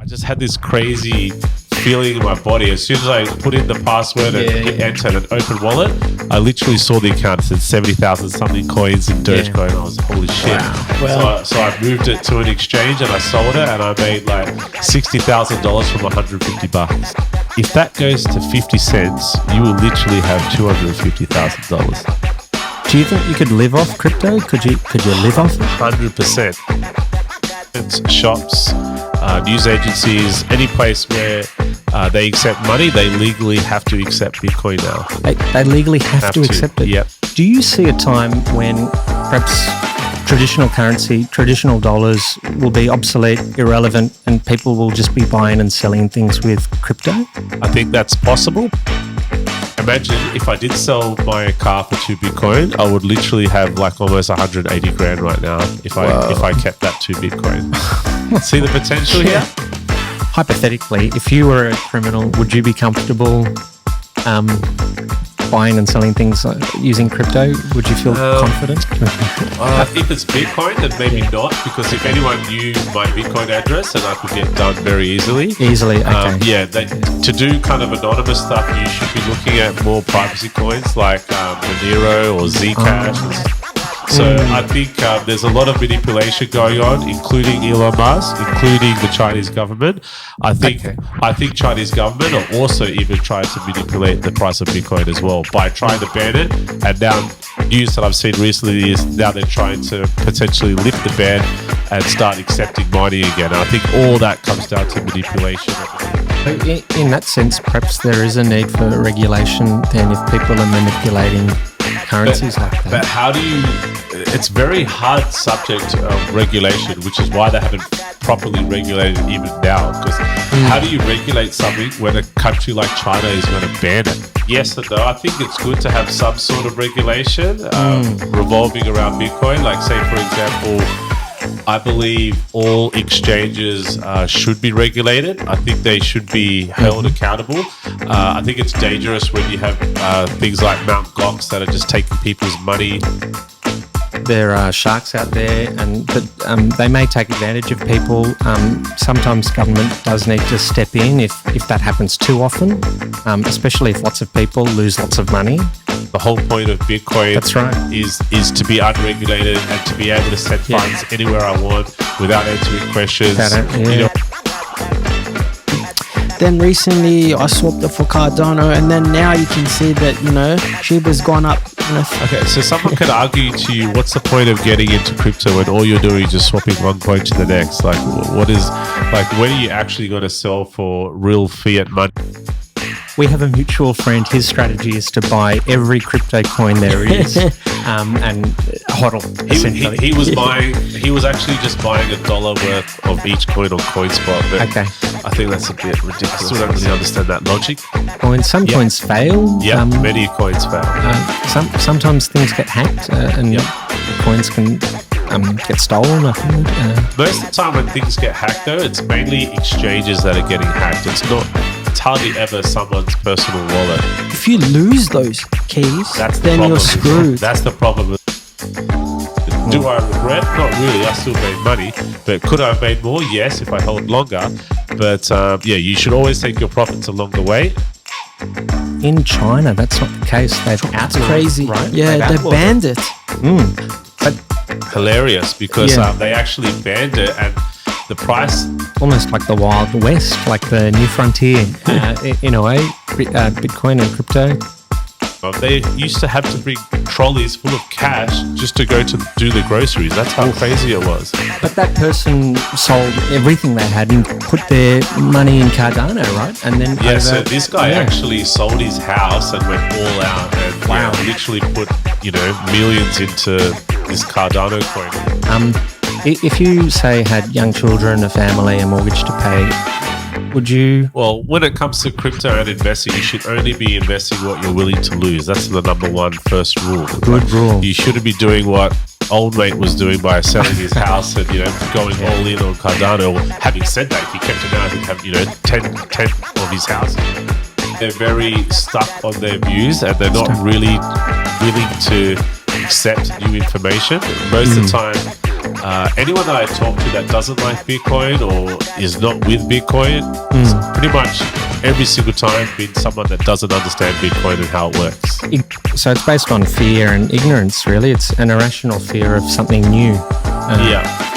just had this crazy feeling in my body. As soon as I put in the password and hit enter and open wallet, I literally saw the account. It said 70,000 something coins in Dogecoin. I was holy shit. Wow. So I moved it to an exchange and I sold it, and I made like $60,000 from $150. If that goes to 50 cents, you will literally have $250,000. Do you think you could live off crypto? Could you live off it? 100%. It's shops, news agencies, any place where they accept money, they legally have to accept Bitcoin now. They legally have to accept it? Yep. Do you see a time when perhaps traditional currency, traditional dollars will be obsolete, irrelevant, and people will just be buying and selling things with crypto? I think that's possible. Imagine if I did sell my car for 2 Bitcoin, I would literally have like almost 180 grand right now if I kept that 2 Bitcoin. See the potential here? Hypothetically, if you were a criminal, would you be comfortable buying and selling things using crypto? Would you feel confident? If it's Bitcoin, then maybe not, because if anyone knew my Bitcoin address, then I could get done very easily. Okay. To do kind of anonymous stuff, you should be looking at more privacy coins like Monero or Zcash. So I think there's a lot of manipulation going on, including Elon Musk, including the Chinese government. I think Chinese government are also even trying to manipulate the price of Bitcoin as well by trying to ban it. And now news that I've seen recently is now they're trying to potentially lift the ban and start accepting mining again. And I think all that comes down to manipulation. In that sense, perhaps there is a need for regulation then if people are manipulating currencies like that. But how do you... It's very hard subject of regulation, which is why they haven't properly regulated it even now. Because how do you regulate something when a country like China is going to ban it? Yes and no. I think it's good to have some sort of regulation revolving around Bitcoin. Like say, for example, I believe all exchanges should be regulated. I think they should be held accountable. I think it's dangerous when you have things like Mt. Gox that are just taking people's money. There are sharks out there, but they may take advantage of people. Sometimes government does need to step in if that happens too often, especially if lots of people lose lots of money. The whole point of Bitcoin is to be unregulated and to be able to send funds anywhere I want without answering questions. Then recently I swapped it for Cardano, and then now you can see that, Shiba's gone up. Okay, so someone could argue to you, what's the point of getting into crypto when all you're doing is just swapping one coin to the next? Like, when are you actually going to sell for real fiat money? We have a mutual friend. His strategy is to buy every crypto coin there is and hodl. Essentially, he was actually just buying $1 worth of each coin on CoinSpot. But I think that's a bit ridiculous. I still don't really understand that logic. Some coins fail. Yeah, many coins fail. Sometimes things get hacked and coins can get stolen. I think. Most of the time when things get hacked, though, it's mainly exchanges that are getting hacked. It's hardly ever someone's personal wallet. If you lose those keys, then you're screwed. That's the problem. Do I regret? Not really. I still made money. But could I have made more? Yes, if I held longer. But you should always take your profits along the way. In China, that's not the case. That's crazy. Right? Yeah, they banned it. But hilarious because they actually banned it, and the price... Almost like the Wild West, like the new frontier, in a way, Bitcoin and crypto. They used to have to bring trolleys full of cash just to go to do the groceries. That's how crazy it was. But that person sold everything they had and put their money in Cardano, right? And then so this guy actually sold his house and went all out and literally put millions into this Cardano coin. If you, say, had young children, a family, a mortgage to pay, would you... Well, when it comes to crypto and investing, you should only be investing what you're willing to lose. That's the number one first rule. Good rule. You shouldn't be doing what old mate was doing by selling his house and, going all in on Cardano. Having said that, if he kept it now, he'd have, 10 of his house. They're very stuck on their views and they're not really willing to accept new information. Most of the time, anyone that I talk to that doesn't like Bitcoin or is not with Bitcoin, it's pretty much every single time been someone that doesn't understand Bitcoin and how it works. So it's based on fear and ignorance, really. It's an irrational fear of something new. Yeah.